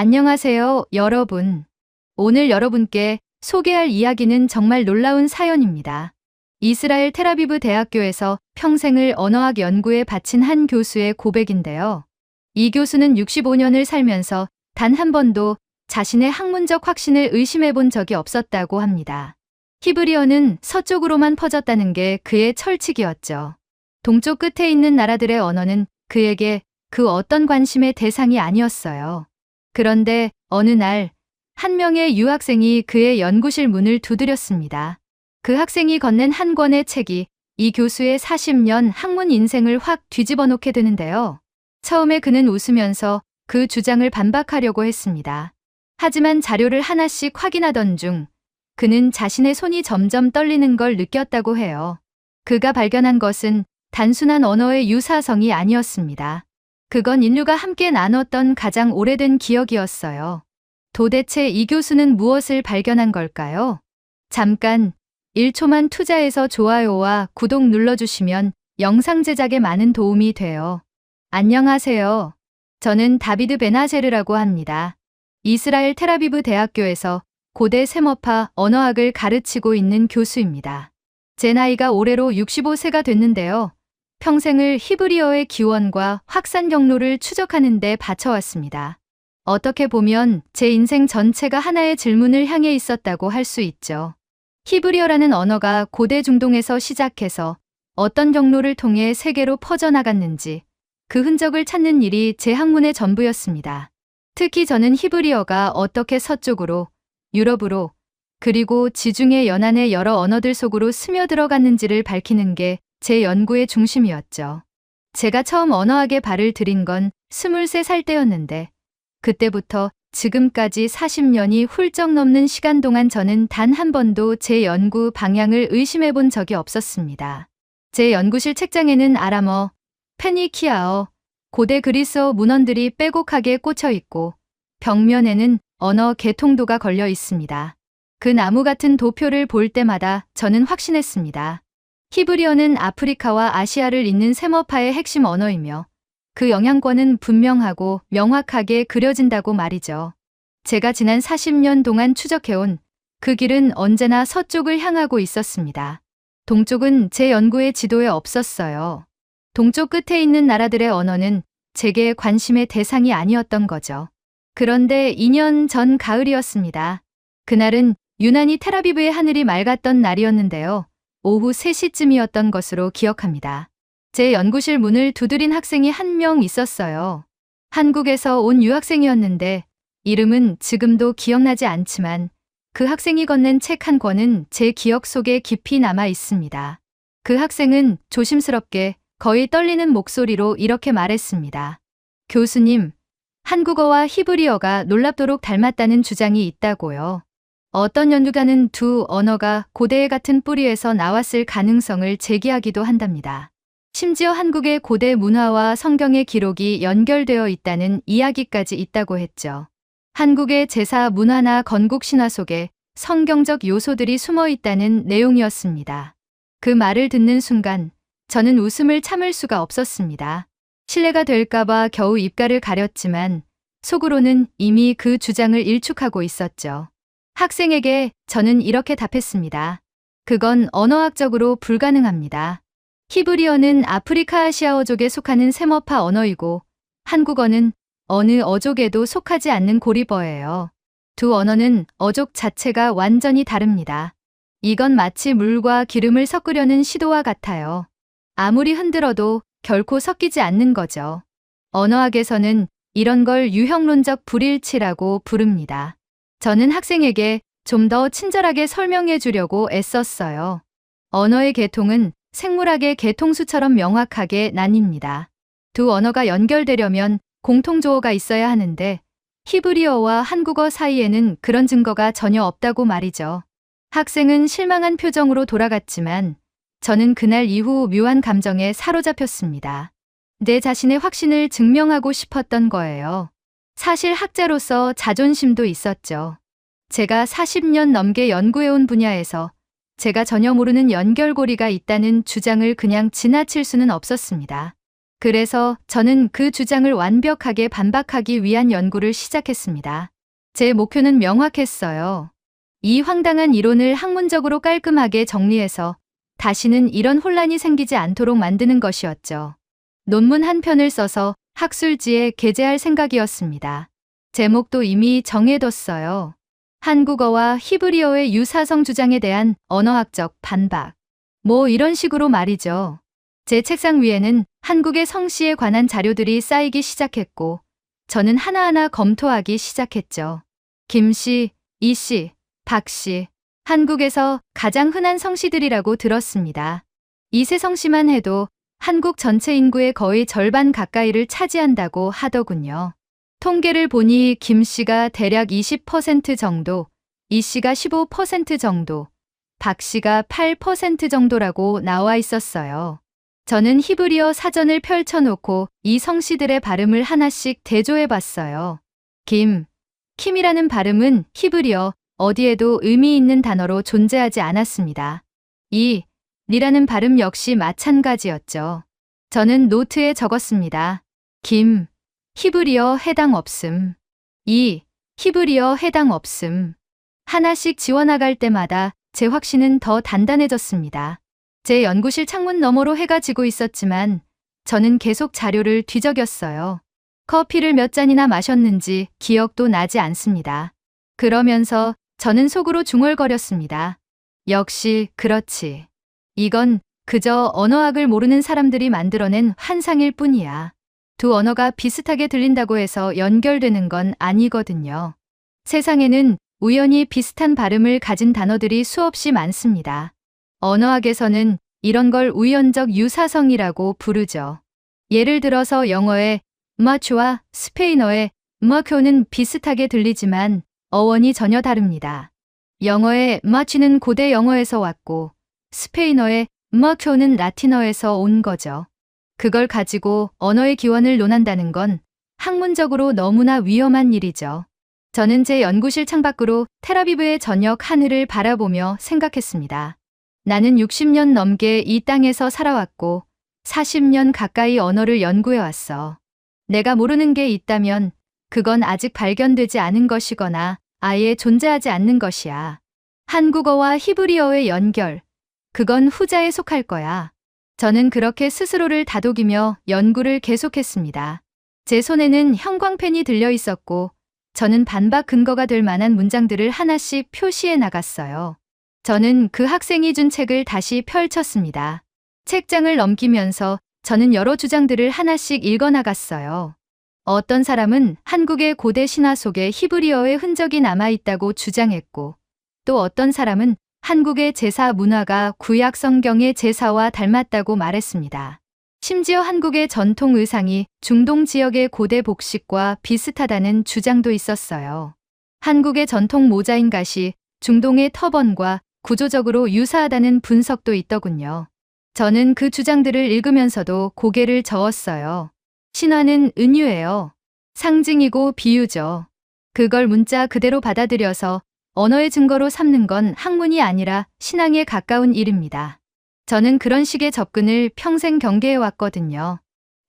안녕하세요, 여러분. 오늘 여러분께 소개할 이야기는 정말 놀라운 사연입니다. 이스라엘 텔아비브 대학교에서 평생을 언어학 연구에 바친 한 교수의 고백인데요. 이 교수는 65년을 살면서 단 한 번도 자신의 학문적 확신을 의심해 본 적이 없었다고 합니다. 히브리어는 서쪽으로만 퍼졌다는 게 그의 철칙이었죠. 동쪽 끝에 있는 나라들의 언어는 그에게 그 어떤 관심의 대상이 아니었어요. 그런데 어느 날 한 명의 유학생이 그의 연구실 문을 두드렸습니다. 그 학생이 건넨 한 권의 책이 이 교수의 40년 학문 인생을 확 뒤집어 놓게 되는데요. 처음에 그는 웃으면서 그 주장을 반박하려고 했습니다. 하지만 자료를 하나씩 확인하던 중 그는 자신의 손이 점점 떨리는 걸 느꼈다고 해요. 그가 발견한 것은 단순한 언어의 유사성이 아니었습니다. 그건 인류가 함께 나눴던 가장 오래된 기억이었어요. 도대체 이 교수는 무엇을 발견한 걸까요? 잠깐 1초만 투자해서 좋아요와 구독 눌러주시면 영상 제작에 많은 도움이 돼요. 안녕하세요. 저는 다비드 베나제르라고 합니다. 이스라엘 텔아비브 대학교에서 고대 세머파 언어학을 가르치고 있는 교수입니다. 제 나이가 올해로 65세가 됐는데요. 평생을 히브리어의 기원과 확산 경로를 추적하는 데 바쳐왔습니다. 어떻게 보면 제 인생 전체가 하나의 질문을 향해 있었다고 할 수 있죠. 히브리어라는 언어가 고대 중동에서 시작해서 어떤 경로를 통해 세계로 퍼져나갔는지 그 흔적을 찾는 일이 제 학문의 전부였습니다. 특히 저는 히브리어가 어떻게 서쪽으로, 유럽으로, 그리고 지중해 연안의 여러 언어들 속으로 스며들어갔는지를 밝히는 게 제 연구의 중심이었죠. 제가 처음 언어학에 발을 들인 건 23살 때였는데 그때부터 지금까지 40년이 훌쩍 넘는 시간 동안 저는 단 한 번도 제 연구 방향을 의심해 본 적이 없었습니다. 제 연구실 책장에는 아람어, 페니키아어, 고대 그리스어 문헌들이 빼곡하게 꽂혀 있고 벽면에는 언어 개통도가 걸려 있습니다. 그 나무 같은 도표를 볼 때마다 저는 확신했습니다. 히브리어는 아프리카와 아시아를 잇는 세머파의 핵심 언어이며 그 영향권은 분명하고 명확하게 그려진다고 말이죠. 제가 지난 40년 동안 추적해온 그 길은 언제나 서쪽을 향하고 있었습니다. 동쪽은 제 연구의 지도에 없었어요. 동쪽 끝에 있는 나라들의 언어는 제게 관심의 대상이 아니었던 거죠. 그런데 2년 전 가을이었습니다. 그날은 유난히 텔아비브의 하늘이 맑았던 날이었는데요. 오후 3시쯤이었던 것으로 기억합니다. 제 연구실 문을 두드린 학생이 한 명 있었어요. 한국에서 온 유학생이었는데 이름은 지금도 기억나지 않지만 그 학생이 건넨 책 한 권은 제 기억 속에 깊이 남아 있습니다. 그 학생은 조심스럽게 거의 떨리는 목소리로 이렇게 말했습니다. 교수님, 한국어와 히브리어가 놀랍도록 닮았다는 주장이 있다고요. 어떤 연구가는 두 언어가 고대의 같은 뿌리에서 나왔을 가능성을 제기하기도 한답니다. 심지어 한국의 고대 문화와 성경의 기록이 연결되어 있다는 이야기까지 있다고 했죠. 한국의 제사 문화나 건국 신화 속에 성경적 요소들이 숨어 있다는 내용이었습니다. 그 말을 듣는 순간 저는 웃음을 참을 수가 없었습니다. 실례가 될까봐 겨우 입가를 가렸지만 속으로는 이미 그 주장을 일축하고 있었죠. 학생에게 저는 이렇게 답했습니다. 그건 언어학적으로 불가능합니다. 히브리어는 아프리카 아시아어족에 속하는 세머파 언어이고 한국어는 어느 어족에도 속하지 않는 고리버예요. 두 언어는 어족 자체가 완전히 다릅니다. 이건 마치 물과 기름을 섞으려는 시도와 같아요. 아무리 흔들어도 결코 섞이지 않는 거죠. 언어학에서는 이런 걸 유형론적 불일치라고 부릅니다. 저는 학생에게 좀 더 친절하게 설명해 주려고 애썼어요. 언어의 계통은 생물학의 계통수처럼 명확하게 나뉩니다. 두 언어가 연결되려면 공통조어가 있어야 하는데 히브리어와 한국어 사이에는 그런 증거가 전혀 없다고 말이죠. 학생은 실망한 표정으로 돌아갔지만 저는 그날 이후 묘한 감정에 사로잡혔습니다. 내 자신의 확신을 증명하고 싶었던 거예요. 사실 학자로서 자존심도 있었죠. 제가 40년 넘게 연구해온 분야에서 제가 전혀 모르는 연결고리가 있다는 주장을 그냥 지나칠 수는 없었습니다. 그래서 저는 그 주장을 완벽하게 반박하기 위한 연구를 시작했습니다. 제 목표는 명확했어요. 이 황당한 이론을 학문적으로 깔끔하게 정리해서 다시는 이런 혼란이 생기지 않도록 만드는 것이었죠. 논문 한 편을 써서 학술지에 게재할 생각이었습니다. 제목도 이미 정해뒀어요. 한국어와 히브리어의 유사성 주장에 대한 언어학적 반박. 뭐 이런 식으로 말이죠. 제 책상 위에는 한국의 성씨에 관한 자료들이 쌓이기 시작했고 저는 하나하나 검토하기 시작했죠. 김씨, 이씨, 박씨, 한국에서 가장 흔한 성씨들이라고 들었습니다. 이 세 성씨만 해도 한국 전체 인구의 거의 절반 가까이를 차지한다고 하더군요. 통계를 보니 김씨가 대략 20% 정도, 이씨가 15% 정도, 박씨가 8% 정도라고 나와 있었어요. 저는 히브리어 사전을 펼쳐놓고 이 성씨들의 발음을 하나씩 대조해봤어요. 킴이라는 발음은 히브리어 어디에도 의미 있는 단어로 존재하지 않았습니다. 리라는 발음 역시 마찬가지였죠. 저는 노트에 적었습니다. 히브리어 해당 없음. 히브리어 해당 없음. 하나씩 지워나갈 때마다 제 확신은 더 단단해졌습니다. 제 연구실 창문 너머로 해가 지고 있었지만 저는 계속 자료를 뒤적였어요. 커피를 몇 잔이나 마셨는지 기억도 나지 않습니다. 그러면서 저는 속으로 중얼거렸습니다. 역시 그렇지. 이건 그저 언어학을 모르는 사람들이 만들어낸 환상일 뿐이야. 두 언어가 비슷하게 들린다고 해서 연결되는 건 아니거든요. 세상에는 우연히 비슷한 발음을 가진 단어들이 수없이 많습니다. 언어학에서는 이런 걸 우연적 유사성이라고 부르죠. 예를 들어서 영어의 마추와 스페인어의 마큐는 비슷하게 들리지만 어원이 전혀 다릅니다. 영어의 마취는 고대 영어에서 왔고 스페인어의 마큐는 라틴어에서 온 거죠. 그걸 가지고 언어의 기원을 논한다는 건 학문적으로 너무나 위험한 일이죠. 저는 제 연구실 창밖으로 텔아비브의 저녁 하늘을 바라보며 생각했습니다. 나는 60년 넘게 이 땅에서 살아왔고 40년 가까이 언어를 연구해왔어. 내가 모르는 게 있다면 그건 아직 발견되지 않은 것이거나 아예 존재하지 않는 것이야. 한국어와 히브리어의 연결, 그건 후자에 속할 거야. 저는 그렇게 스스로를 다독이며 연구를 계속했습니다. 제 손에는 형광펜이 들려 있었고 저는 반박 근거가 될 만한 문장들을 하나씩 표시해 나갔어요. 저는 그 학생이 준 책을 다시 펼쳤습니다. 책장을 넘기면서 저는 여러 주장들을 하나씩 읽어나갔어요. 어떤 사람은 한국의 고대 신화 속에 히브리어의 흔적이 남아있다고 주장했고 또 어떤 사람은 한국의 제사 문화가 구약 성경의 제사와 닮았다고 말했습니다. 심지어 한국의 전통 의상이 중동 지역의 고대 복식과 비슷하다는 주장도 있었어요. 한국의 전통 모자인 갓이 중동의 터번과 구조적으로 유사하다는 분석도 있더군요. 저는 그 주장들을 읽으면서도 고개를 저었어요. 신화는 은유예요. 상징이고 비유죠. 그걸 문자 그대로 받아들여서 언어의 증거로 삼는 건 학문이 아니라 신앙에 가까운 일입니다. 저는 그런 식의 접근을 평생 경계해왔거든요.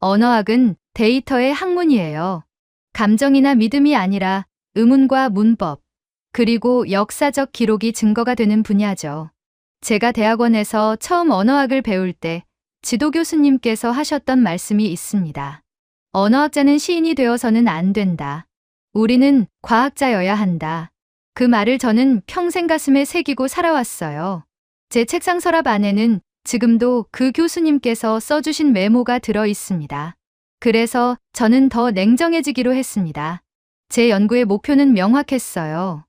언어학은 데이터의 학문이에요. 감정이나 믿음이 아니라 의문과 문법, 그리고 역사적 기록이 증거가 되는 분야죠. 제가 대학원에서 처음 언어학을 배울 때 지도 교수님께서 하셨던 말씀이 있습니다. 언어학자는 시인이 되어서는 안 된다. 우리는 과학자여야 한다. 그 말을 저는 평생 가슴에 새기고 살아왔어요. 제 책상 서랍 안에는 지금도 그 교수님께서 써주신 메모가 들어 있습니다. 그래서 저는 더 냉정해지기로 했습니다. 제 연구의 목표는 명확했어요.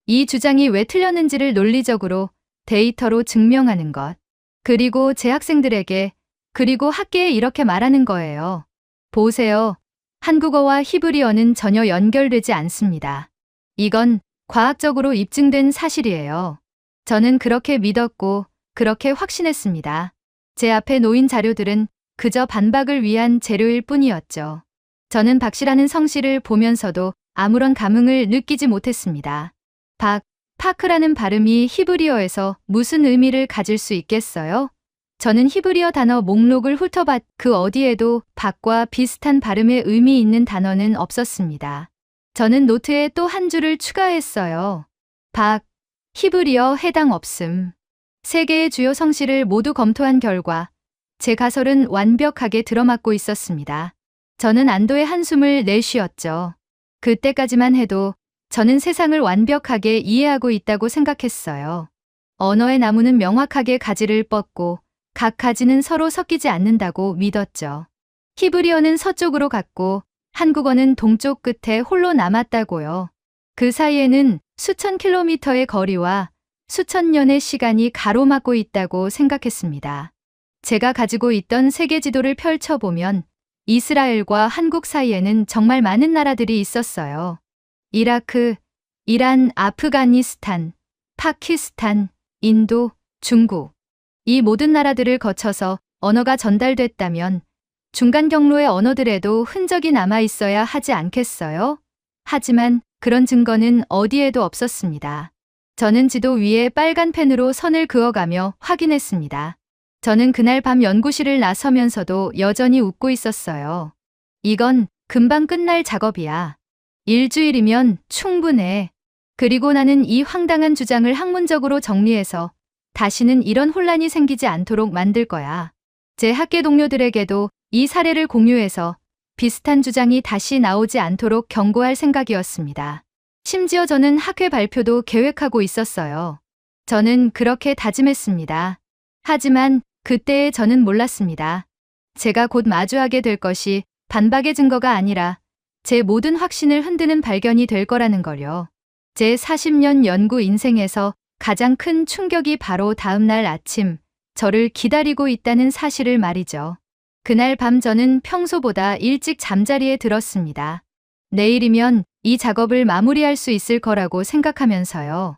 이 주장이 왜 틀렸는지를 논리적으로 데이터로 증명하는 것. 그리고 제 학생들에게, 그리고 학계에 이렇게 말하는 거예요. 보세요. 한국어와 히브리어는 전혀 연결되지 않습니다. 이건 과학적으로 입증된 사실이에요. 저는 그렇게 믿었고 그렇게 확신했습니다. 제 앞에 놓인 자료들은 그저 반박을 위한 재료일 뿐이었죠. 저는 박씨라는 성씨를 보면서도 아무런 감흥을 느끼지 못했습니다. 파크라는 발음이 히브리어에서 무슨 의미를 가질 수 있겠어요? 저는 히브리어 단어 목록을 훑어봤 그 어디에도 박과 비슷한 발음의 의미 있는 단어는 없었습니다. 저는 노트에 또 한 줄을 추가했어요. 박, 히브리어 해당 없음. 세 개의 주요 성씨를 모두 검토한 결과 제 가설은 완벽하게 들어맞고 있었습니다. 저는 안도의 한숨을 내쉬었죠. 그때까지만 해도 저는 세상을 완벽하게 이해하고 있다고 생각했어요. 언어의 나무는 명확하게 가지를 뻗고 각 가지는 서로 섞이지 않는다고 믿었죠. 히브리어는 서쪽으로 갔고 한국어는 동쪽 끝에 홀로 남았다고요. 그 사이에는 수천 킬로미터의 거리와 수천 년의 시간이 가로막고 있다고 생각했습니다. 제가 가지고 있던 세계 지도를 펼쳐보면 이스라엘과 한국 사이에는 정말 많은 나라들이 있었어요. 이라크, 이란, 아프가니스탄, 파키스탄, 인도, 중국. 이 모든 나라들을 거쳐서 언어가 전달됐다면 중간 경로의 언어들에도 흔적이 남아 있어야 하지 않겠어요? 하지만 그런 증거는 어디에도 없었습니다. 저는 지도 위에 빨간 펜으로 선을 그어가며 확인했습니다. 저는 그날 밤 연구실을 나서면서도 여전히 웃고 있었어요. 이건 금방 끝날 작업이야. 일주일이면 충분해. 그리고 나는 이 황당한 주장을 학문적으로 정리해서 다시는 이런 혼란이 생기지 않도록 만들 거야. 제 학계 동료들에게도 이 사례를 공유해서 비슷한 주장이 다시 나오지 않도록 경고할 생각이었습니다. 심지어 저는 학회 발표도 계획하고 있었어요. 저는 그렇게 다짐했습니다. 하지만 그때의 저는 몰랐습니다. 제가 곧 마주하게 될 것이 반박의 증거가 아니라 제 모든 확신을 흔드는 발견이 될 거라는 걸요. 제 40년 연구 인생에서 가장 큰 충격이 바로 다음 날 아침 저를 기다리고 있다는 사실을 말이죠. 그날 밤 저는 평소보다 일찍 잠자리에 들었습니다. 내일이면 이 작업을 마무리할 수 있을 거라고 생각하면서요.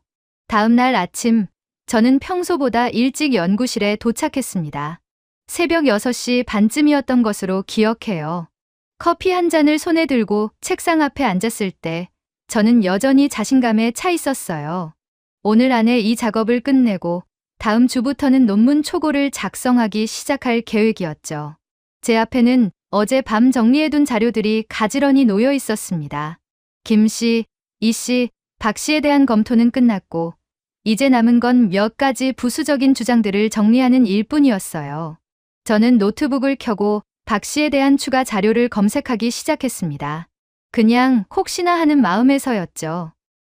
다음 날 아침 저는 평소보다 일찍 연구실에 도착했습니다. 새벽 6시 반쯤이었던 것으로 기억해요. 커피 한 잔을 손에 들고 책상 앞에 앉았을 때 저는 여전히 자신감에 차 있었어요. 오늘 안에 이 작업을 끝내고 다음 주부터는 논문 초고를 작성하기 시작할 계획이었죠. 제 앞에는 어제 밤 정리해둔 자료들이 가지런히 놓여 있었습니다. 김 씨, 이 씨, 박 씨에 대한 검토는 끝났고 이제 남은 건 몇 가지 부수적인 주장들을 정리하는 일뿐이었어요. 저는 노트북을 켜고 박 씨에 대한 추가 자료를 검색하기 시작했습니다. 그냥 혹시나 하는 마음에서였죠.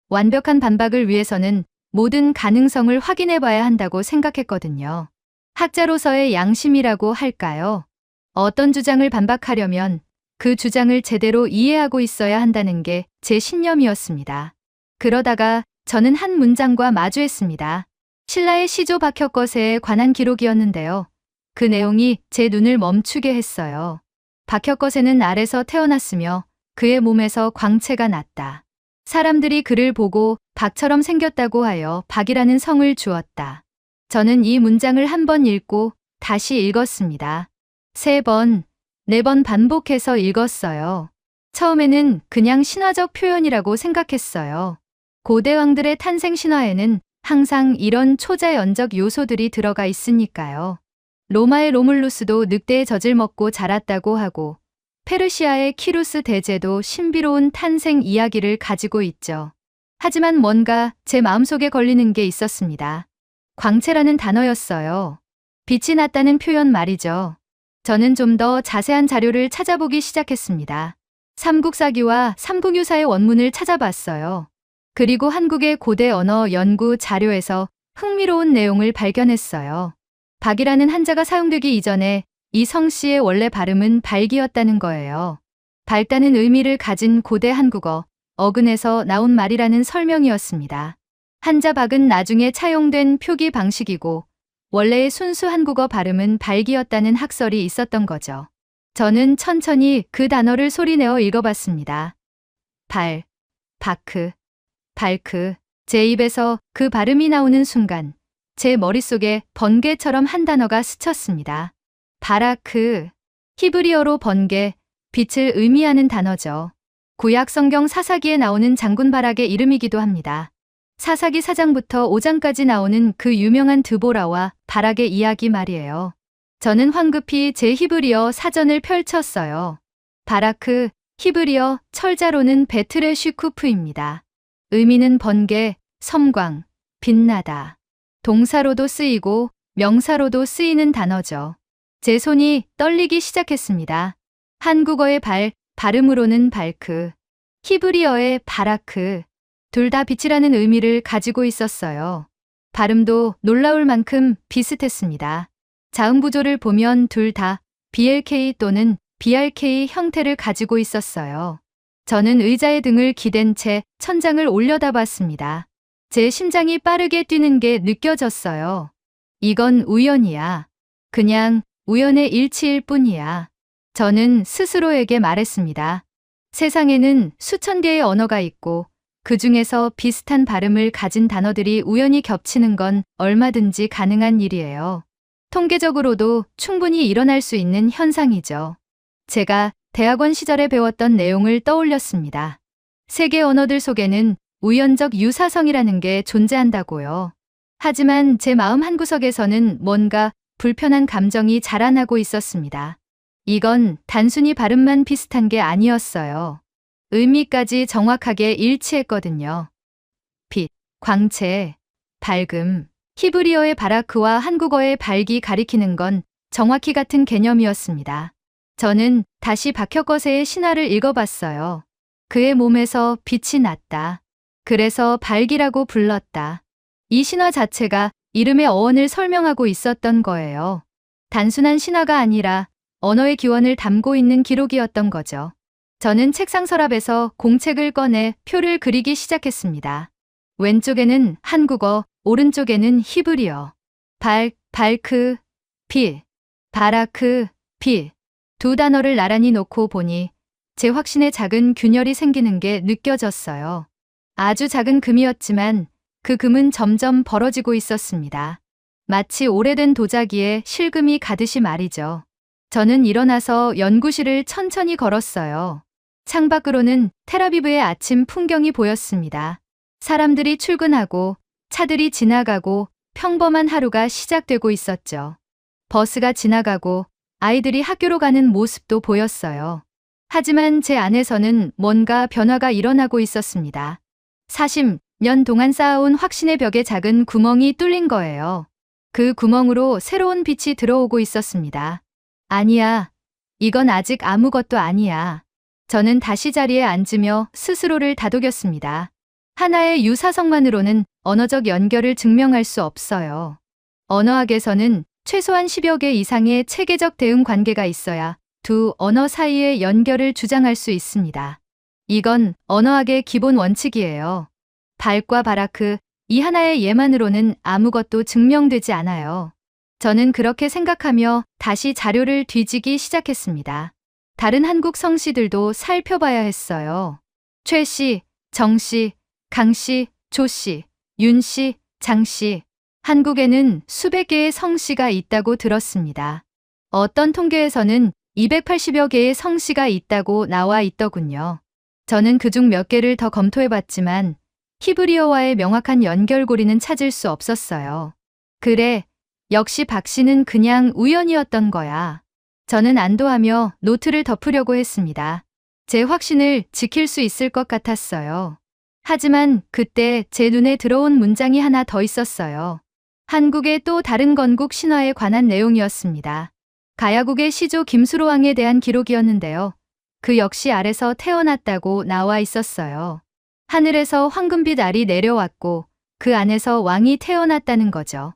완벽한 반박을 위해서는 모든 가능성을 확인해 봐야 한다고 생각했거든요. 학자로서의 양심이라고 할까요? 어떤 주장을 반박하려면 그 주장을 제대로 이해하고 있어야 한다는 게 제 신념이었습니다. 그러다가 저는 한 문장과 마주했습니다. 신라의 시조 박혁거세에 관한 기록이었는데요. 그 내용이 제 눈을 멈추게 했어요. 박혁거세는 알에서 태어났으며 그의 몸에서 광채가 났다. 사람들이 그를 보고 박처럼 생겼다고 하여 박이라는 성을 주었다. 저는 이 문장을 한 번 읽고 다시 읽었습니다. 3번, 4번 반복해서 읽었어요. 처음에는 그냥 신화적 표현이라고 생각했어요. 고대 왕들의 탄생 신화에는 항상 이런 초자연적 요소들이 들어가 있으니까요. 로마의 로물루스도 늑대의 젖을 먹고 자랐다고 하고 페르시아의 키루스 대제도 신비로운 탄생 이야기를 가지고 있죠. 하지만 뭔가 제 마음속에 걸리는 게 있었습니다. 광채라는 단어였어요. 빛이 났다는 표현 말이죠. 저는 좀 더 자세한 자료를 찾아보기 시작했습니다. 삼국사기와 삼국유사의 원문을 찾아봤어요. 그리고 한국의 고대 언어 연구 자료에서 흥미로운 내용을 발견했어요. 박이라는 한자가 사용되기 이전에 이 성씨의 원래 발음은 발기였다는 거예요. 밝다는 의미를 가진 고대 한국어 어근에서 나온 말이라는 설명이었습니다. 한자 박은 나중에 차용된 표기 방식이고 원래의 순수 한국어 발음은 발기였다는 학설이 있었던 거죠. 저는 천천히 그 단어를 소리내어 읽어봤습니다. 발, 바크, 발크. 제 입에서 그 발음이 나오는 순간 제 머릿속에 번개처럼 한 단어가 스쳤습니다. 바라크. 히브리어로 번개, 빛을 의미하는 단어죠. 구약 성경 사사기에 나오는 장군 바락의 이름이기도 합니다. 사사기 4장부터 5장까지 나오는 그 유명한 드보라와 바락의 이야기 말이에요. 저는 황급히 제 히브리어 사전을 펼쳤어요. 바라크, 히브리어 철자로는 베트레슈쿠프입니다. 의미는 번개, 섬광, 빛나다. 동사로도 쓰이고 명사로도 쓰이는 단어죠. 제 손이 떨리기 시작했습니다. 한국어의 발음으로는 발크, 히브리어의 바라크, 둘 다 빛이라는 의미를 가지고 있었어요. 발음도 놀라울 만큼 비슷했습니다. 자음 구조를 보면 둘 다 BLK 또는 BRK 형태를 가지고 있었어요. 저는 의자에 등을 기댄 채 천장을 올려다봤습니다. 제 심장이 빠르게 뛰는 게 느껴졌어요. 이건 우연이야. 그냥 우연의 일치일 뿐이야. 저는 스스로에게 말했습니다. 세상에는 수천 개의 언어가 있고 그 중에서 비슷한 발음을 가진 단어들이 우연히 겹치는 건 얼마든지 가능한 일이에요. 통계적으로도 충분히 일어날 수 있는 현상이죠. 제가 대학원 시절에 배웠던 내용을 떠올렸습니다. 세계 언어들 속에는 우연적 유사성이라는 게 존재한다고요. 하지만 제 마음 한구석에서는 뭔가 불편한 감정이 자라나고 있었습니다. 이건 단순히 발음만 비슷한 게 아니었어요. 의미까지 정확하게 일치했거든요. 빛, 광채, 밝음. 히브리어의 바라크와 한국어의 발기 가리키는 건 정확히 같은 개념이었습니다. 저는 다시 박혁거세의 신화를 읽어봤어요. 그의 몸에서 빛이 났다. 그래서 발기라고 불렀다. 이 신화 자체가 이름의 어원을 설명하고 있었던 거예요. 단순한 신화가 아니라 언어의 기원을 담고 있는 기록이었던 거죠. 저는 책상 서랍에서 공책을 꺼내 표를 그리기 시작했습니다. 왼쪽에는 한국어, 오른쪽에는 히브리어. 발크, 빛, 바라크, 빛. 두 단어를 나란히 놓고 보니 제 확신에 작은 균열이 생기는 게 느껴졌어요. 아주 작은 금이었지만 그 금은 점점 벌어지고 있었습니다. 마치 오래된 도자기에 실금이 가듯이 말이죠. 저는 일어나서 연구실을 천천히 걸었어요. 창밖으로는 텔아비브의 아침 풍경이 보였습니다. 사람들이 출근하고 차들이 지나가고 평범한 하루가 시작되고 있었죠. 버스가 지나가고 아이들이 학교로 가는 모습도 보였어요. 하지만 제 안에서는 뭔가 변화가 일어나고 있었습니다. 40년 동안 쌓아온 확신의 벽에 작은 구멍이 뚫린 거예요. 그 구멍으로 새로운 빛이 들어오고 있었습니다. 아니야. 이건 아직 아무것도 아니야. 저는 다시 자리에 앉으며 스스로를 다독였습니다. 하나의 유사성만으로는 언어적 연결을 증명할 수 없어요. 언어학에서는 최소한 10여 개 이상의 체계적 대응 관계가 있어야 두 언어 사이의 연결을 주장할 수 있습니다. 이건 언어학의 기본 원칙이에요. 발과 바라크, 이 하나의 예만으로는 아무것도 증명되지 않아요. 저는 그렇게 생각하며 다시 자료를 뒤지기 시작했습니다. 다른 한국 성씨들도 살펴봐야 했어요. 최씨, 정씨, 강씨, 조씨, 윤씨, 장씨. 한국에는 수백 개의 성씨가 있다고 들었습니다. 어떤 통계에서는 280여 개의 성씨가 있다고 나와 있더군요. 저는 그중 몇 개를 더 검토해봤지만 히브리어와의 명확한 연결고리는 찾을 수 없었어요. 그래, 역시 박 씨는 그냥 우연이었던 거야. 저는 안도하며 노트를 덮으려고 했습니다. 제 확신을 지킬 수 있을 것 같았어요. 하지만 그때 제 눈에 들어온 문장이 하나 더 있었어요. 한국의 또 다른 건국 신화에 관한 내용이었습니다. 가야국의 시조 김수로왕에 대한 기록이었는데요. 그 역시 알에서 태어났다고 나와 있었어요. 하늘에서 황금빛 알이 내려왔고 그 안에서 왕이 태어났다는 거죠.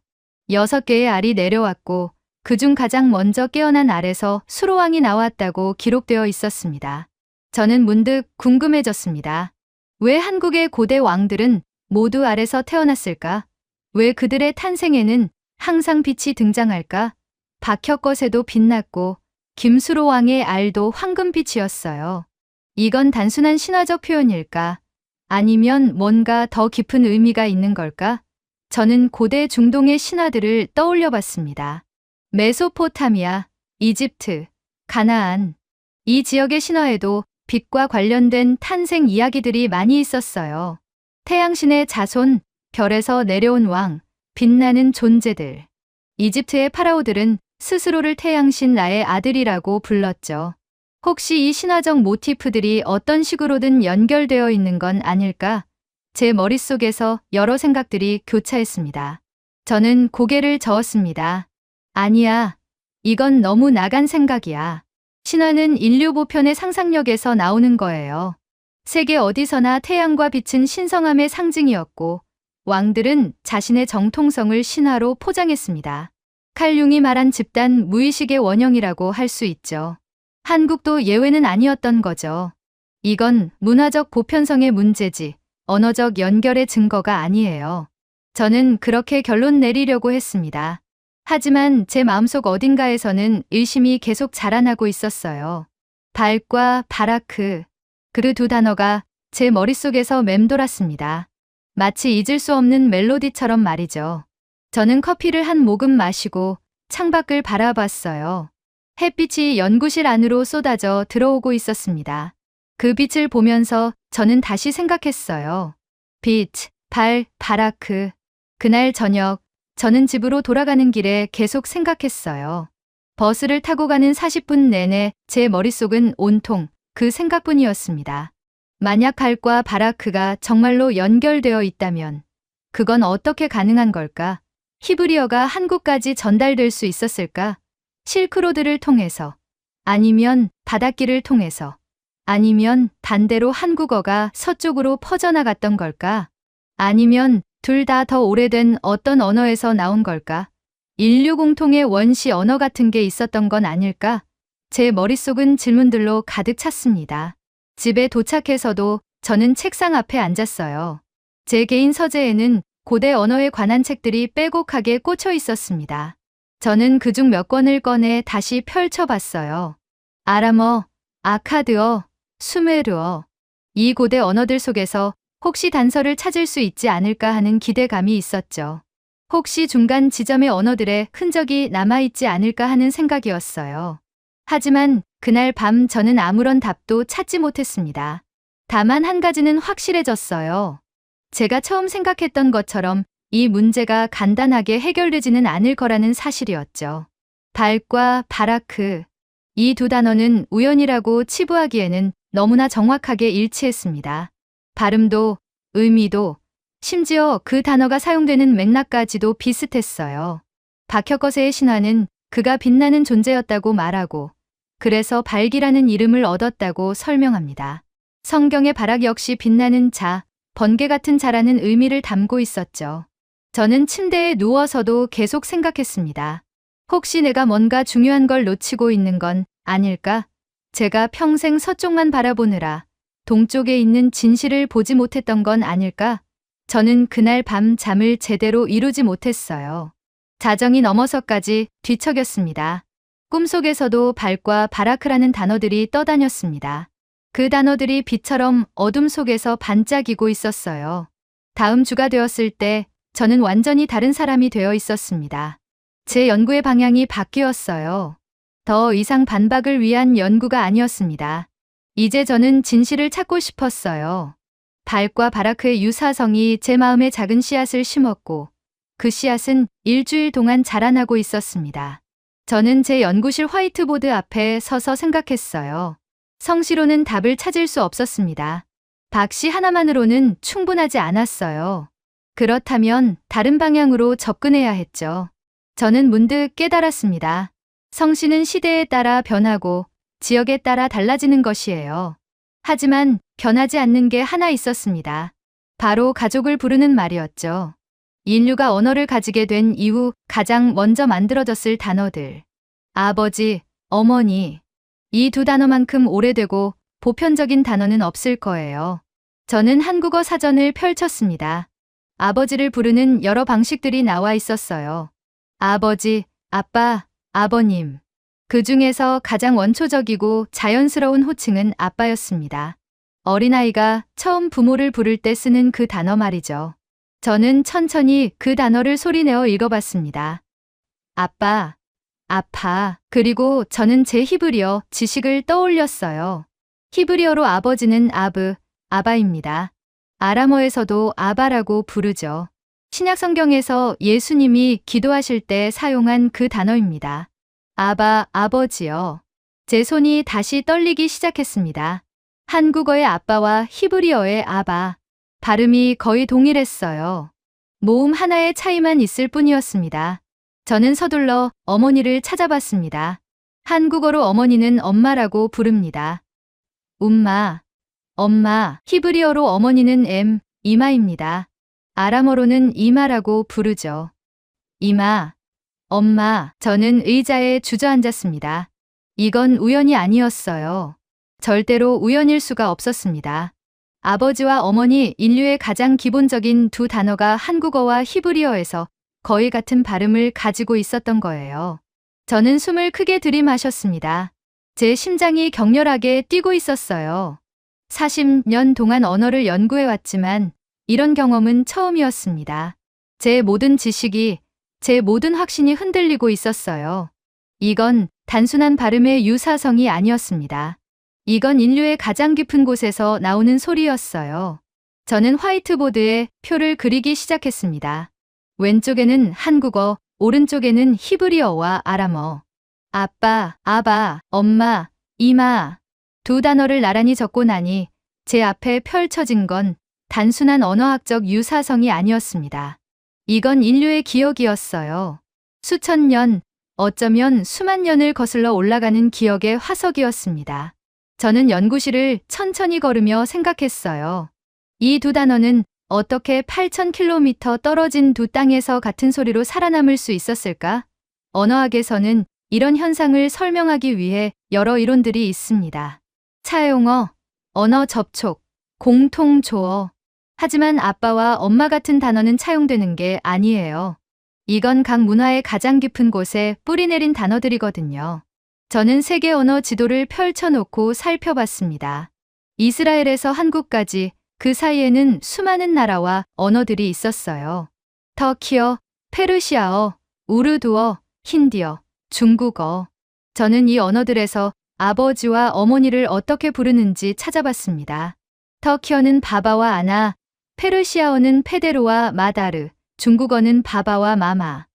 6개의 알이 내려왔고 그중 가장 먼저 깨어난 알에서 수로왕이 나왔다고 기록되어 있었습니다. 저는 문득 궁금해졌습니다. 왜 한국의 고대 왕들은 모두 알에서 태어났을까? 왜 그들의 탄생에는 항상 빛이 등장할까? 박혁거세도 빛났고 김수로왕의 알도 황금빛이었어요. 이건 단순한 신화적 표현일까? 아니면 뭔가 더 깊은 의미가 있는 걸까? 저는 고대 중동의 신화들을 떠올려 봤습니다. 메소포타미아, 이집트, 가나안. 이 지역의 신화에도 빛과 관련된 탄생 이야기들이 많이 있었어요. 태양신의 자손, 별에서 내려온 왕, 빛나는 존재들. 이집트의 파라오들은 스스로를 태양신 나의 아들이라고 불렀죠. 혹시 이 신화적 모티프들이 어떤 식으로든 연결되어 있는 건 아닐까? 제 머릿속에서 여러 생각들이 교차했습니다. 저는 고개를 저었습니다. 아니야. 이건 너무 나간 생각이야. 신화는 인류 보편의 상상력에서 나오는 거예요. 세계 어디서나 태양과 빛은 신성함의 상징이었고 왕들은 자신의 정통성을 신화로 포장했습니다. 칼 융이 말한 집단 무의식의 원형이라고 할 수 있죠. 한국도 예외는 아니었던 거죠. 이건 문화적 보편성의 문제지 언어적 연결의 증거가 아니에요. 저는 그렇게 결론 내리려고 했습니다. 하지만 제 마음속 어딘가에서는 의심이 계속 자라나고 있었어요. 발과 바라크, 그 두 단어가 제 머릿속에서 맴돌았습니다. 마치 잊을 수 없는 멜로디처럼 말이죠. 저는 커피를 한 모금 마시고 창밖을 바라봤어요. 햇빛이 연구실 안으로 쏟아져 들어오고 있었습니다. 그 빛을 보면서 저는 다시 생각했어요. 빛, 발, 바라크. 그날 저녁, 저는 집으로 돌아가는 길에 계속 생각했어요. 버스를 타고 가는 40분 내내 제 머릿속은 온통 그 생각뿐이었습니다. 만약 발과 바라크가 정말로 연결되어 있다면 그건 어떻게 가능한 걸까? 히브리어가 한국까지 전달될 수 있었을까? 실크로드를 통해서, 아니면 바닷길을 통해서, 아니면 반대로 한국어가 서쪽으로 퍼져나갔던 걸까? 아니면 둘 다 더 오래된 어떤 언어에서 나온 걸까? 인류 공통의 원시 언어 같은 게 있었던 건 아닐까? 제 머릿속은 질문들로 가득 찼습니다. 집에 도착해서도 저는 책상 앞에 앉았어요. 제 개인 서재에는 고대 언어에 관한 책들이 빼곡하게 꽂혀 있었습니다. 저는 그중 몇 권을 꺼내 다시 펼쳐봤어요. 아람어, 아카드어, 수메르어. 이 고대 언어들 속에서 혹시 단서를 찾을 수 있지 않을까 하는 기대감이 있었죠. 혹시 중간 지점의 언어들의 흔적이 남아있지 않을까 하는 생각이었어요. 하지만 그날 밤 저는 아무런 답도 찾지 못했습니다. 다만 한 가지는 확실해졌어요. 제가 처음 생각했던 것처럼 이 문제가 간단하게 해결되지는 않을 거라는 사실이었죠. 발과 바라크. 이 두 단어는 우연이라고 치부하기에는 너무나 정확하게 일치했습니다. 발음도, 의미도, 심지어 그 단어가 사용되는 맥락까지도 비슷했어요. 박혁거세의 신화는 그가 빛나는 존재였다고 말하고 그래서 발기라는 이름을 얻었다고 설명합니다. 성경의 바락 역시 빛나는 자, 번개 같은 자라는 의미를 담고 있었죠. 저는 침대에 누워서도 계속 생각했습니다. 혹시 내가 뭔가 중요한 걸 놓치고 있는 건 아닐까? 제가 평생 서쪽만 바라보느라 동쪽에 있는 진실을 보지 못했던 건 아닐까? 저는 그날 밤 잠을 제대로 이루지 못했어요. 자정이 넘어서까지 뒤척였습니다. 꿈속에서도 발과 바라크라는 단어들이 떠다녔습니다. 그 단어들이 빛처럼 어둠 속에서 반짝이고 있었어요. 다음 주가 되었을 때 저는 완전히 다른 사람이 되어 있었습니다. 제 연구의 방향이 바뀌었어요. 더 이상 반박을 위한 연구가 아니었습니다. 이제 저는 진실을 찾고 싶었어요. 발과 바라크의 유사성이 제 마음에 작은 씨앗을 심었고 그 씨앗은 일주일 동안 자라나고 있었습니다. 저는 제 연구실 화이트보드 앞에 서서 생각했어요. 성씨로는 답을 찾을 수 없었습니다. 박씨 하나만으로는 충분하지 않았어요. 그렇다면 다른 방향으로 접근해야 했죠. 저는 문득 깨달았습니다. 성씨는 시대에 따라 변하고 지역에 따라 달라지는 것이에요. 하지만 변하지 않는 게 하나 있었습니다. 바로 가족을 부르는 말이었죠. 인류가 언어를 가지게 된 이후 가장 먼저 만들어졌을 단어들. 아버지, 어머니. 이 두 단어만큼 오래되고 보편적인 단어는 없을 거예요. 저는 한국어 사전을 펼쳤습니다. 아버지를 부르는 여러 방식들이 나와 있었어요. 아버지, 아빠, 아버님. 그 중에서 가장 원초적이고 자연스러운 호칭은 아빠였습니다. 어린아이가 처음 부모를 부를 때 쓰는 그 단어 말이죠. 저는 천천히 그 단어를 소리내어 읽어봤습니다. 아빠, 아파. 그리고 저는 제 히브리어 지식을 떠올렸어요. 히브리어로 아버지는 아브, 아바입니다. 아람어에서도 아바라고 부르죠. 신약 성경에서 예수님이 기도하실 때 사용한 그 단어입니다. 아바, 아버지요. 제 손이 다시 떨리기 시작했습니다. 한국어의 아빠와 히브리어의 아바. 발음이 거의 동일했어요. 모음 하나의 차이만 있을 뿐이었습니다. 저는 서둘러 어머니를 찾아봤습니다. 한국어로 어머니는 엄마라고 부릅니다. 움마, 엄마, 히브리어로 어머니는 이마입니다. 아람어로는 이마라고 부르죠. 이마, 엄마, 저는 의자에 주저앉았습니다. 이건 우연이 아니었어요. 절대로 우연일 수가 없었습니다. 아버지와 어머니, 인류의 가장 기본적인 두 단어가 한국어와 히브리어에서 거의 같은 발음을 가지고 있었던 거예요. 저는 숨을 크게 들이마셨습니다. 제 심장이 격렬하게 뛰고 있었어요. 40년 동안 언어를 연구해왔지만 이런 경험은 처음이었습니다. 제 모든 지식이, 제 모든 확신이 흔들리고 있었어요. 이건 단순한 발음의 유사성이 아니었습니다. 이건 인류의 가장 깊은 곳에서 나오는 소리였어요. 저는 화이트보드에 표를 그리기 시작했습니다. 왼쪽에는 한국어, 오른쪽에는 히브리어와 아람어. 아빠, 아바, 엄마, 이마. 두 단어를 나란히 적고 나니 제 앞에 펼쳐진 건 단순한 언어학적 유사성이 아니었습니다. 이건 인류의 기억이었어요. 수천 년, 어쩌면 수만 년을 거슬러 올라가는 기억의 화석이었습니다. 저는 연구실을 천천히 걸으며 생각했어요. 이 두 단어는 어떻게 8,000km 떨어진 두 땅에서 같은 소리로 살아남을 수 있었을까? 언어학에서는 이런 현상을 설명하기 위해 여러 이론들이 있습니다. 차용어, 언어 접촉, 공통조어. 하지만 아빠와 엄마 같은 단어는 차용되는 게 아니에요. 이건 각 문화의 가장 깊은 곳에 뿌리 내린 단어들이거든요. 저는 세계 언어 지도를 펼쳐놓고 살펴봤습니다. 이스라엘에서 한국까지 그 사이에는 수많은 나라와 언어들이 있었어요. 터키어, 페르시아어, 우르두어, 힌디어, 중국어. 저는 이 언어들에서 아버지와 어머니를 어떻게 부르는지 찾아봤습니다. 터키어는 바바와 아나, 페르시아어는 페데로와 마다르, 중국어는 바바와 마마.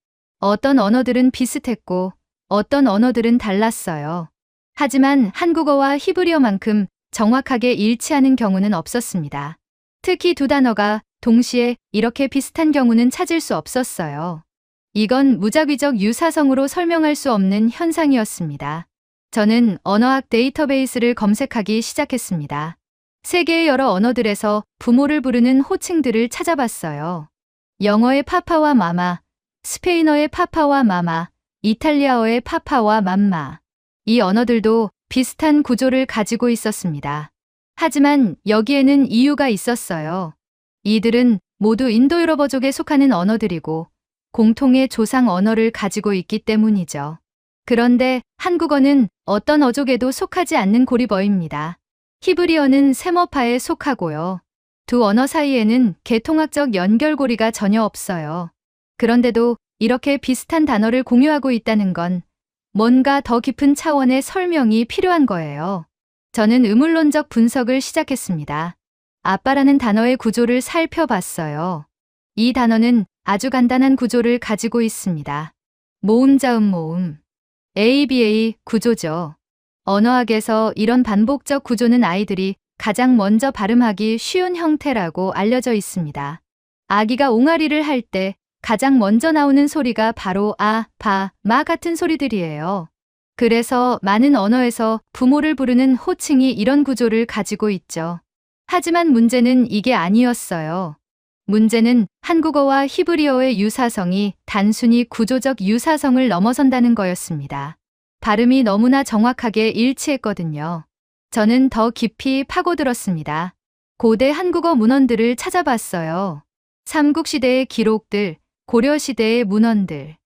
어떤 언어들은 비슷했고 어떤 언어들은 달랐어요. 하지만 한국어와 히브리어만큼 정확하게 일치하는 경우는 없었습니다. 특히 두 단어가 동시에 이렇게 비슷한 경우는 찾을 수 없었어요. 이건 무작위적 유사성으로 설명할 수 없는 현상이었습니다. 저는 언어학 데이터베이스를 검색하기 시작했습니다. 세계의 여러 언어들에서 부모를 부르는 호칭들을 찾아봤어요. 영어의 파파와 마마, 스페인어의 파파와 마마, 이탈리아어의 파파와 맘마. 이 언어들도 비슷한 구조를 가지고 있었습니다. 하지만 여기에는 이유가 있었어요. 이들은 모두 인도유럽어족에 속하는 언어들이고 공통의 조상 언어를 가지고 있기 때문이죠. 그런데 한국어는 어떤 어족에도 속하지 않는 고리버입니다. 히브리어는 셈어파에 속하고요. 두 언어 사이에는 계통학적 연결고리가 전혀 없어요. 그런데도 이렇게 비슷한 단어를 공유하고 있다는 건 뭔가 더 깊은 차원의 설명이 필요한 거예요. 저는 의문론적 분석을 시작했습니다. 아빠라는 단어의 구조를 살펴봤어요. 이 단어는 아주 간단한 구조를 가지고 있습니다. 모음자음 모음. ABA 구조죠. 언어학에서 이런 반복적 구조는 아이들이 가장 먼저 발음하기 쉬운 형태라고 알려져 있습니다. 아기가 옹알이를 할 때 가장 먼저 나오는 소리가 바로 아, 바, 마 같은 소리들이에요. 그래서 많은 언어에서 부모를 부르는 호칭이 이런 구조를 가지고 있죠. 하지만 문제는 이게 아니었어요. 문제는 한국어와 히브리어의 유사성이 단순히 구조적 유사성을 넘어선다는 거였습니다. 발음이 너무나 정확하게 일치했거든요. 저는 더 깊이 파고들었습니다. 고대 한국어 문헌들을 찾아봤어요. 삼국시대의 기록들, 고려시대의 문헌들.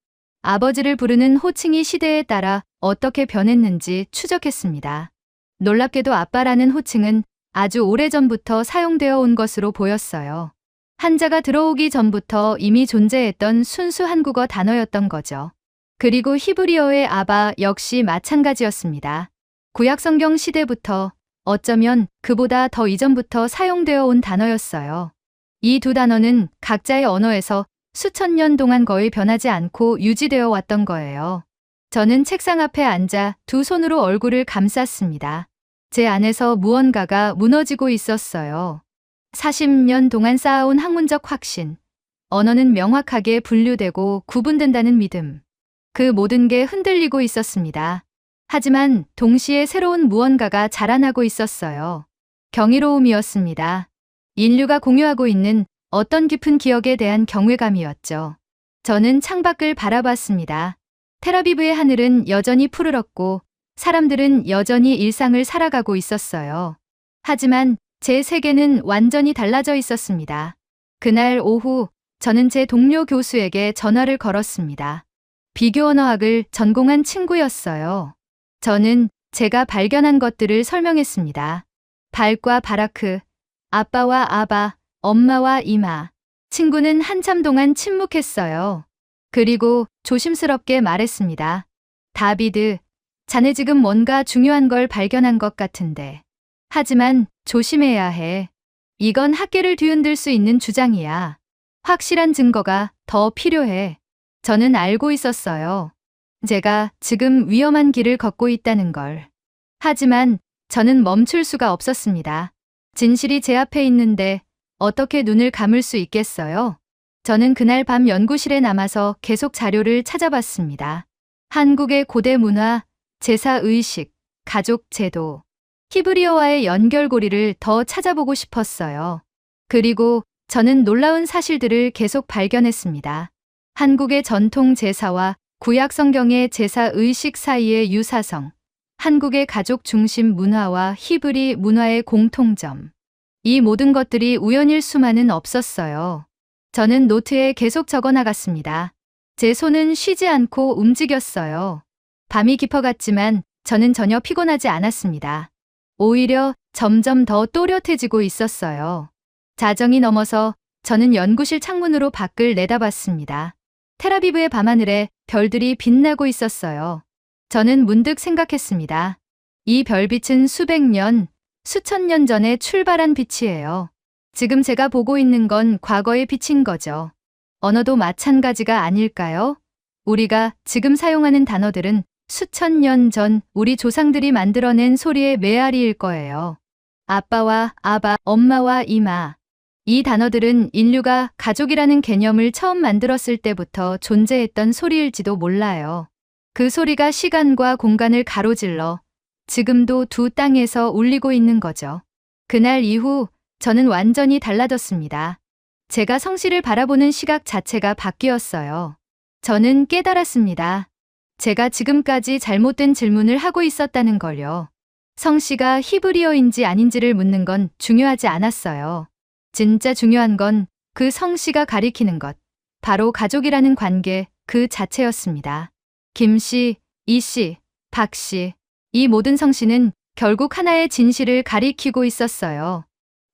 아버지를 부르는 호칭이 시대에 따라 어떻게 변했는지 추적했습니다. 놀랍게도 아빠라는 호칭은 아주 오래전부터 사용되어 온 것으로 보였어요. 한자가 들어오기 전부터 이미 존재했던 순수 한국어 단어였던 거죠. 그리고 히브리어의 아바 역시 마찬가지였습니다. 구약성경 시대부터 어쩌면 그보다 더 이전부터 사용되어 온 단어였어요. 이 두 단어는 각자의 언어에서 수천 년 동안 거의 변하지 않고 유지되어 왔던 거예요. 저는 책상 앞에 앉아 두 손으로 얼굴을 감쌌습니다. 제 안에서 무언가가 무너지고 있었어요. 40년 동안 쌓아온 학문적 확신, 언어는 명확하게 분류되고 구분된다는 믿음. 그 모든 게 흔들리고 있었습니다. 하지만 동시에 새로운 무언가가 자라나고 있었어요. 경이로움이었습니다. 인류가 공유하고 있는 어떤 깊은 기억에 대한 경외감이었죠. 저는 창밖을 바라봤습니다. 텔아비브의 하늘은 여전히 푸르렀고 사람들은 여전히 일상을 살아가고 있었어요. 하지만 제 세계는 완전히 달라져 있었습니다. 그날 오후 저는 제 동료 교수에게 전화를 걸었습니다. 비교 언어학을 전공한 친구였어요. 저는 제가 발견한 것들을 설명했습니다. 발과 바라크, 아빠와 아바, 엄마와 이마. 친구는 한참 동안 침묵했어요. 그리고 조심스럽게 말했습니다. 다비드, 자네 지금 뭔가 중요한 걸 발견한 것 같은데. 하지만 조심해야 해. 이건 학계를 뒤흔들 수 있는 주장이야. 확실한 증거가 더 필요해. 저는 알고 있었어요. 제가 지금 위험한 길을 걷고 있다는 걸. 하지만 저는 멈출 수가 없었습니다. 진실이 제 앞에 있는데 어떻게 눈을 감을 수 있겠어요? 저는 그날 밤 연구실에 남아서 계속 자료를 찾아봤습니다. 한국의 고대 문화, 제사 의식, 가족 제도, 히브리어와의 연결고리를 더 찾아보고 싶었어요. 그리고 저는 놀라운 사실들을 계속 발견했습니다. 한국의 전통 제사와 구약 성경의 제사 의식 사이의 유사성, 한국의 가족 중심 문화와 히브리 문화의 공통점. 이 모든 것들이 우연일 수만은 없었어요. 저는 노트에 계속 적어 나갔습니다. 제 손은 쉬지 않고 움직였어요. 밤이 깊어갔지만 저는 전혀 피곤하지 않았습니다. 오히려 점점 더 또렷해지고 있었어요. 자정이 넘어서 저는 연구실 창문으로 밖을 내다봤습니다. 텔아비브의 밤하늘에 별들이 빛나고 있었어요. 저는 문득 생각했습니다. 이 별빛은 수백 년, 수천 년 전에 출발한 빛이에요. 지금 제가 보고 있는 건 과거의 빛인 거죠. 언어도 마찬가지가 아닐까요? 우리가 지금 사용하는 단어들은 수천 년 전 우리 조상들이 만들어낸 소리의 메아리일 거예요. 아빠와 아바, 엄마와 이마. 이 단어들은 인류가 가족이라는 개념을 처음 만들었을 때부터 존재했던 소리일지도 몰라요. 그 소리가 시간과 공간을 가로질러 지금도 두 땅에서 울리고 있는 거죠. 그날 이후 저는 완전히 달라졌습니다. 제가 성씨를 바라보는 시각 자체가 바뀌었어요. 저는 깨달았습니다. 제가 지금까지 잘못된 질문을 하고 있었다는 걸요. 성씨가 히브리어인지 아닌지를 묻는 건 중요하지 않았어요. 진짜 중요한 건 그 성씨가 가리키는 것, 바로 가족이라는 관계 그 자체였습니다. 김씨, 이씨, 박씨, 이 모든 성씨는 결국 하나의 진실을 가리키고 있었어요.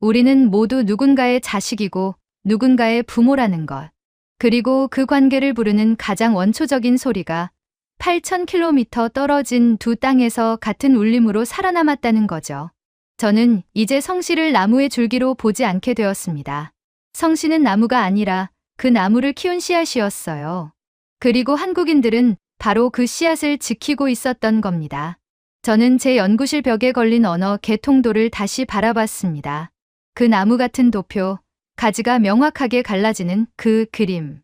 우리는 모두 누군가의 자식이고 누군가의 부모라는 것. 그리고 그 관계를 부르는 가장 원초적인 소리가 8,000km 떨어진 두 땅에서 같은 울림으로 살아남았다는 거죠. 저는 이제 성씨를 나무의 줄기로 보지 않게 되었습니다. 성씨는 나무가 아니라 그 나무를 키운 씨앗이었어요. 그리고 한국인들은 바로 그 씨앗을 지키고 있었던 겁니다. 저는 제 연구실 벽에 걸린 언어 개통도를 다시 바라봤습니다. 그 나무 같은 도표, 가지가 명확하게 갈라지는 그 그림.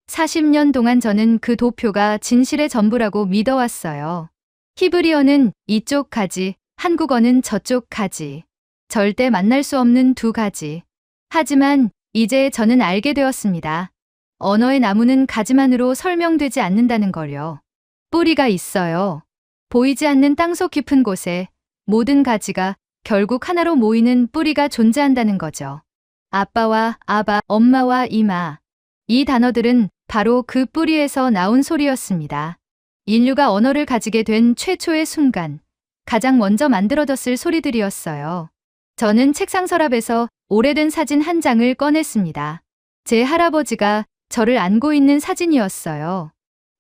40년 동안 저는 그 도표가 진실의 전부라고 믿어왔어요. 히브리어는 이쪽 가지, 한국어는 저쪽 가지. 절대 만날 수 없는 두 가지. 하지만 이제 저는 알게 되었습니다. 언어의 나무는 가지만으로 설명되지 않는다는 걸요. 뿌리가 있어요. 보이지 않는 땅속 깊은 곳에 모든 가지가 결국 하나로 모이는 뿌리가 존재한다는 거죠. 아빠와 아바, 엄마와 이마. 이 단어들은 바로 그 뿌리에서 나온 소리였습니다. 인류가 언어를 가지게 된 최초의 순간, 가장 먼저 만들어졌을 소리들이었어요. 저는 책상 서랍에서 오래된 사진 한 장을 꺼냈습니다. 제 할아버지가 저를 안고 있는 사진이었어요.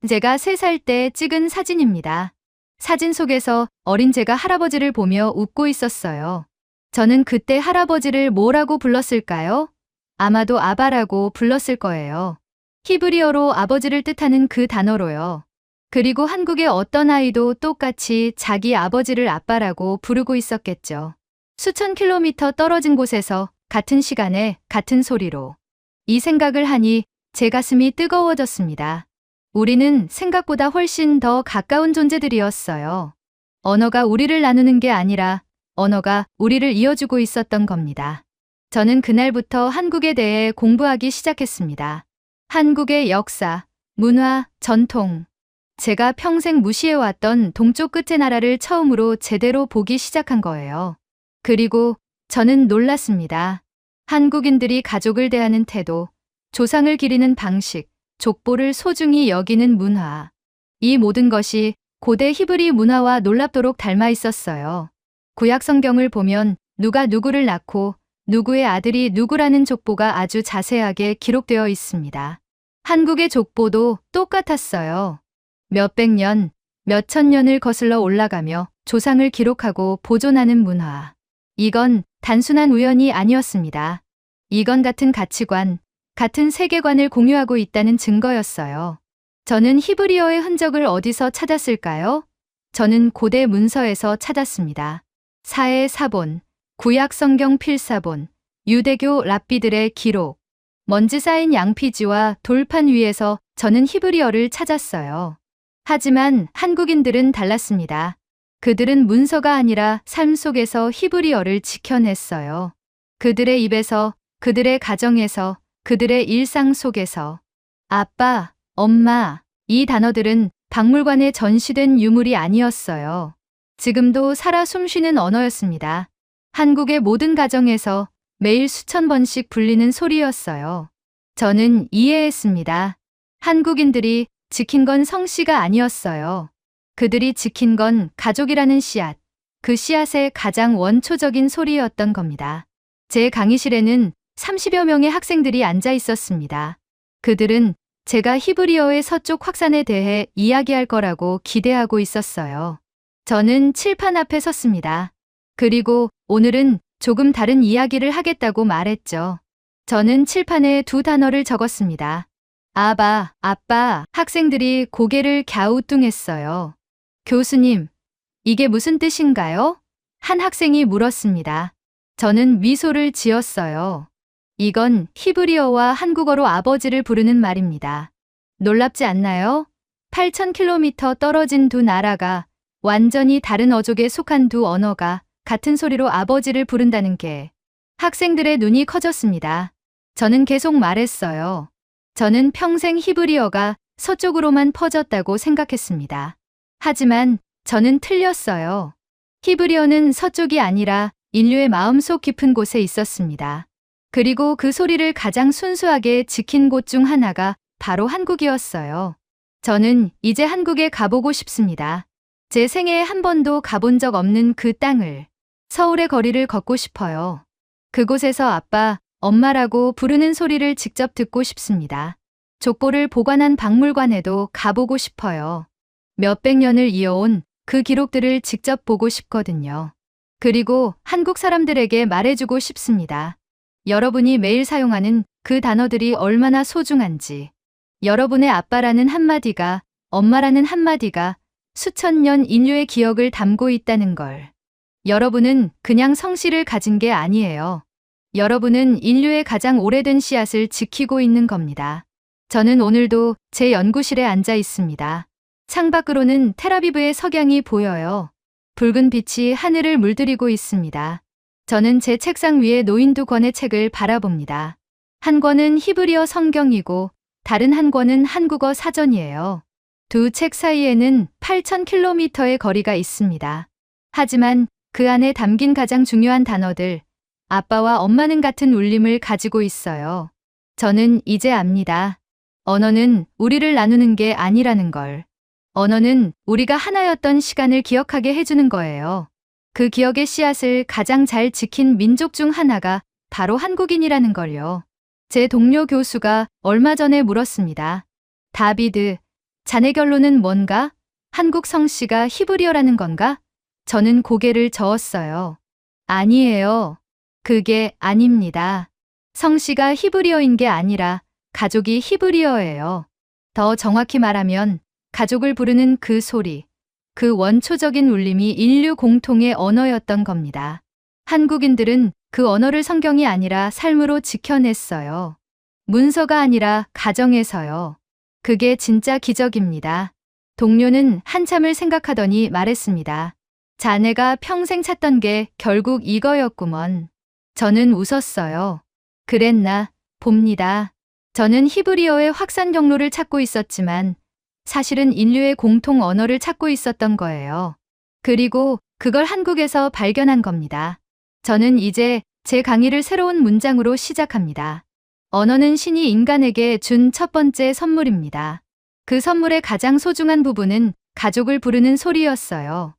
제가 3살 때 찍은 사진입니다. 사진 속에서 어린 제가 할아버지를 보며 웃고 있었어요. 저는 그때 할아버지를 뭐라고 불렀을까요? 아마도 아바라고 불렀을 거예요. 히브리어로 아버지를 뜻하는 그 단어로요. 그리고 한국의 어떤 아이도 똑같이 자기 아버지를 아빠라고 부르고 있었겠죠. 수천 킬로미터 떨어진 곳에서 같은 시간에 같은 소리로. 이 생각을 하니 제 가슴이 뜨거워졌습니다. 우리는 생각보다 훨씬 더 가까운 존재들이었어요. 언어가 우리를 나누는 게 아니라 언어가 우리를 이어주고 있었던 겁니다. 저는 그날부터 한국에 대해 공부하기 시작했습니다. 한국의 역사, 문화, 전통. 제가 평생 무시해왔던 동쪽 끝의 나라를 처음으로 제대로 보기 시작한 거예요. 그리고 저는 놀랐습니다. 한국인들이 가족을 대하는 태도, 조상을 기리는 방식, 족보를 소중히 여기는 문화. 이 모든 것이 고대 히브리 문화와 놀랍도록 닮아 있었어요. 구약 성경을 보면 누가 누구를 낳고 누구의 아들이 누구라는 족보가 아주 자세하게 기록되어 있습니다. 한국의 족보도 똑같았어요. 몇백 년, 몇천 년을 거슬러 올라가며 조상을 기록하고 보존하는 문화. 이건 단순한 우연이 아니었습니다. 이건 같은 가치관, 같은 세계관을 공유하고 있다는 증거였어요. 저는 히브리어의 흔적을 어디서 찾았을까요? 저는 고대 문서에서 찾았습니다. 사해 사본, 구약 성경 필사본, 유대교 랍비들의 기록, 먼지 쌓인 양피지와 돌판 위에서 저는 히브리어를 찾았어요. 하지만 한국인들은 달랐습니다. 그들은 문서가 아니라 삶 속에서 히브리어를 지켜냈어요. 그들의 입에서, 그들의 가정에서, 그들의 일상 속에서. 아빠, 엄마, 이 단어들은 박물관에 전시된 유물이 아니었어요. 지금도 살아 숨쉬는 언어였습니다. 한국의 모든 가정에서 매일 수천 번씩 불리는 소리였어요. 저는 이해했습니다. 한국인들이 지킨 건 성씨가 아니었어요. 그들이 지킨 건 가족이라는 씨앗, 그 씨앗의 가장 원초적인 소리였던 겁니다. 제 강의실에는 30여 명의 학생들이 앉아 있었습니다. 그들은 제가 히브리어의 서쪽 확산에 대해 이야기할 거라고 기대하고 있었어요. 저는 칠판 앞에 섰습니다. 그리고 오늘은 조금 다른 이야기를 하겠다고 말했죠. 저는 칠판에 두 단어를 적었습니다. 아바, 아빠. 학생들이 고개를 갸우뚱했어요. 교수님, 이게 무슨 뜻인가요? 한 학생이 물었습니다. 저는 미소를 지었어요. 이건 히브리어와 한국어로 아버지를 부르는 말입니다. 놀랍지 않나요? 8,000km 떨어진 두 나라가 완전히 다른 어족에 속한 두 언어가 같은 소리로 아버지를 부른다는 게. 학생들의 눈이 커졌습니다. 저는 계속 말했어요. 저는 평생 히브리어가 서쪽으로만 퍼졌다고 생각했습니다. 하지만 저는 틀렸어요. 히브리어는 서쪽이 아니라 인류의 마음속 깊은 곳에 있었습니다. 그리고 그 소리를 가장 순수하게 지킨 곳 중 하나가 바로 한국이었어요. 저는 이제 한국에 가보고 싶습니다. 제 생애에 한 번도 가본 적 없는 그 땅을, 서울의 거리를 걷고 싶어요. 그곳에서 아빠, 엄마라고 부르는 소리를 직접 듣고 싶습니다. 족보를 보관한 박물관에도 가보고 싶어요. 몇백 년을 이어온 그 기록들을 직접 보고 싶거든요. 그리고 한국 사람들에게 말해주고 싶습니다. 여러분이 매일 사용하는 그 단어들이 얼마나 소중한지. 여러분의 아빠라는 한마디가, 엄마라는 한마디가 수천 년 인류의 기억을 담고 있다는 걸. 여러분은 그냥 성씨를 가진 게 아니에요. 여러분은 인류의 가장 오래된 씨앗을 지키고 있는 겁니다. 저는 오늘도 제 연구실에 앉아 있습니다. 창밖으로는 텔아비브의 석양이 보여요. 붉은 빛이 하늘을 물들이고 있습니다. 저는 제 책상 위에 놓인 두 권의 책을 바라봅니다. 한 권은 히브리어 성경이고 다른 한 권은 한국어 사전이에요. 두 책 사이에는 8,000km의 거리가 있습니다. 하지만 그 안에 담긴 가장 중요한 단어들, 아빠와 엄마는 같은 울림을 가지고 있어요. 저는 이제 압니다. 언어는 우리를 나누는 게 아니라는 걸. 언어는 우리가 하나였던 시간을 기억하게 해주는 거예요. 그 기억의 씨앗을 가장 잘 지킨 민족 중 하나가 바로 한국인이라는 걸요. 제 동료 교수가 얼마 전에 물었습니다. 다비드, 자네 결론은 뭔가? 한국 성씨가 히브리어라는 건가? 저는 고개를 저었어요. 아니에요. 그게 아닙니다. 성씨가 히브리어인 게 아니라 가족이 히브리어예요. 더 정확히 말하면 가족을 부르는 그 소리, 그 원초적인 울림이 인류 공통의 언어였던 겁니다. 한국인들은 그 언어를 성경이 아니라 삶으로 지켜냈어요. 문서가 아니라 가정에서요. 그게 진짜 기적입니다. 동료는 한참을 생각하더니 말했습니다. 자네가 평생 찾던 게 결국 이거였구먼. 저는 웃었어요. 그랬나 봅니다. 저는 히브리어의 확산 경로를 찾고 있었지만 사실은 인류의 공통 언어를 찾고 있었던 거예요. 그리고 그걸 한국에서 발견한 겁니다. 저는 이제 제 강의를 새로운 문장으로 시작합니다. 언어는 신이 인간에게 준 첫 번째 선물입니다. 그 선물의 가장 소중한 부분은 가족을 부르는 소리였어요.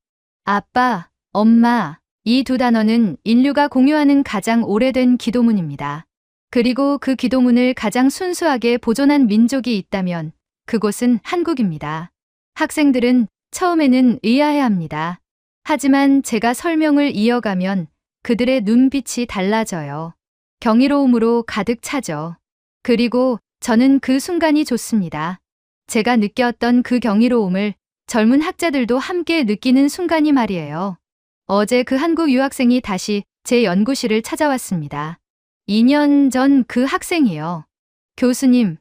아빠, 엄마, 이 두 단어는 인류가 공유하는 가장 오래된 기도문입니다. 그리고 그 기도문을 가장 순수하게 보존한 민족이 있다면 그곳은 한국입니다. 학생들은 처음에는 의아해합니다. 하지만 제가 설명을 이어가면 그들의 눈빛이 달라져요. 경이로움으로 가득 차죠. 그리고 저는 그 순간이 좋습니다. 제가 느꼈던 그 경이로움을 젊은 학자들도 함께 느끼는 순간이 말이에요. 어제 그 한국 유학생이 다시 제 연구실을 찾아왔습니다. 2년 전 그 학생이요. 교수님,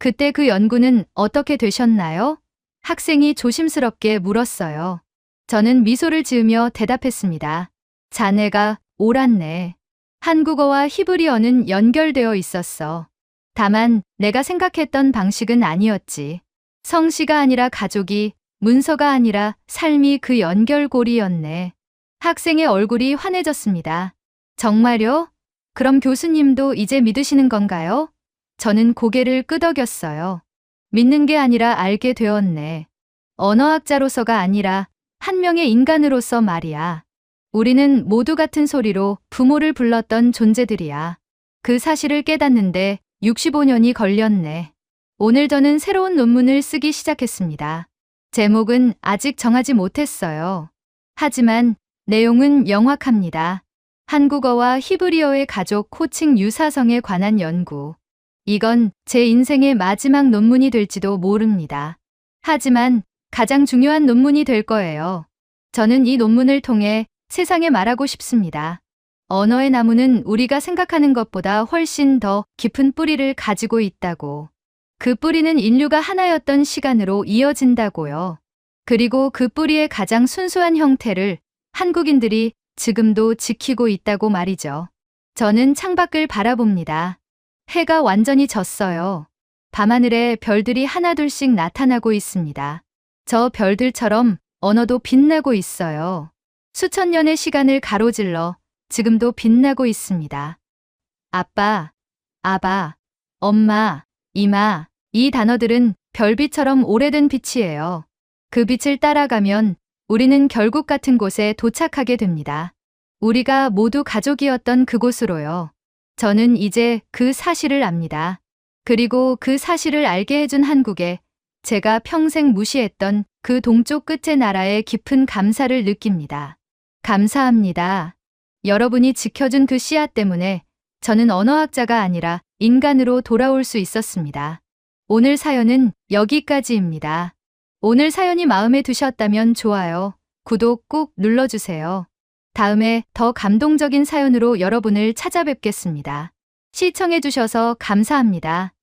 그때 그 연구는 어떻게 되셨나요? 학생이 조심스럽게 물었어요. 저는 미소를 지으며 대답했습니다. 자네가 옳았네. 한국어와 히브리어는 연결되어 있었어. 다만 내가 생각했던 방식은 아니었지. 성씨가 아니라 가족이, 문서가 아니라 삶이 그 연결고리였네. 학생의 얼굴이 환해졌습니다. 정말요? 그럼 교수님도 이제 믿으시는 건가요? 저는 고개를 끄덕였어요. 믿는 게 아니라 알게 되었네. 언어학자로서가 아니라 한 명의 인간으로서 말이야. 우리는 모두 같은 소리로 부모를 불렀던 존재들이야. 그 사실을 깨닫는데 65년이 걸렸네. 오늘 저는 새로운 논문을 쓰기 시작했습니다. 제목은 아직 정하지 못했어요. 하지만 내용은 명확합니다. 한국어와 히브리어의 가족 호칭 유사성에 관한 연구. 이건 제 인생의 마지막 논문이 될지도 모릅니다. 하지만 가장 중요한 논문이 될 거예요. 저는 이 논문을 통해 세상에 말하고 싶습니다. 언어의 나무는 우리가 생각하는 것보다 훨씬 더 깊은 뿌리를 가지고 있다고. 그 뿌리는 인류가 하나였던 시간으로 이어진다고요. 그리고 그 뿌리의 가장 순수한 형태를 한국인들이 지금도 지키고 있다고 말이죠. 저는 창밖을 바라봅니다. 해가 완전히 졌어요. 밤하늘에 별들이 하나둘씩 나타나고 있습니다. 저 별들처럼 언어도 빛나고 있어요. 수천 년의 시간을 가로질러 지금도 빛나고 있습니다. 아빠, 아바, 엄마, 이마, 이 단어들은 별빛처럼 오래된 빛이에요. 그 빛을 따라가면 우리는 결국 같은 곳에 도착하게 됩니다. 우리가 모두 가족이었던 그곳으로요. 저는 이제 그 사실을 압니다. 그리고 그 사실을 알게 해준 한국에 제가 평생 무시했던 그 동쪽 끝의 나라의 깊은 감사를 느낍니다. 감사합니다. 여러분이 지켜준 그 씨앗 때문에 저는 언어학자가 아니라 인간으로 돌아올 수 있었습니다. 오늘 사연은 여기까지입니다. 오늘 사연이 마음에 드셨다면 좋아요, 구독 꼭 눌러주세요. 다음에 더 감동적인 사연으로 여러분을 찾아뵙겠습니다. 시청해주셔서 감사합니다.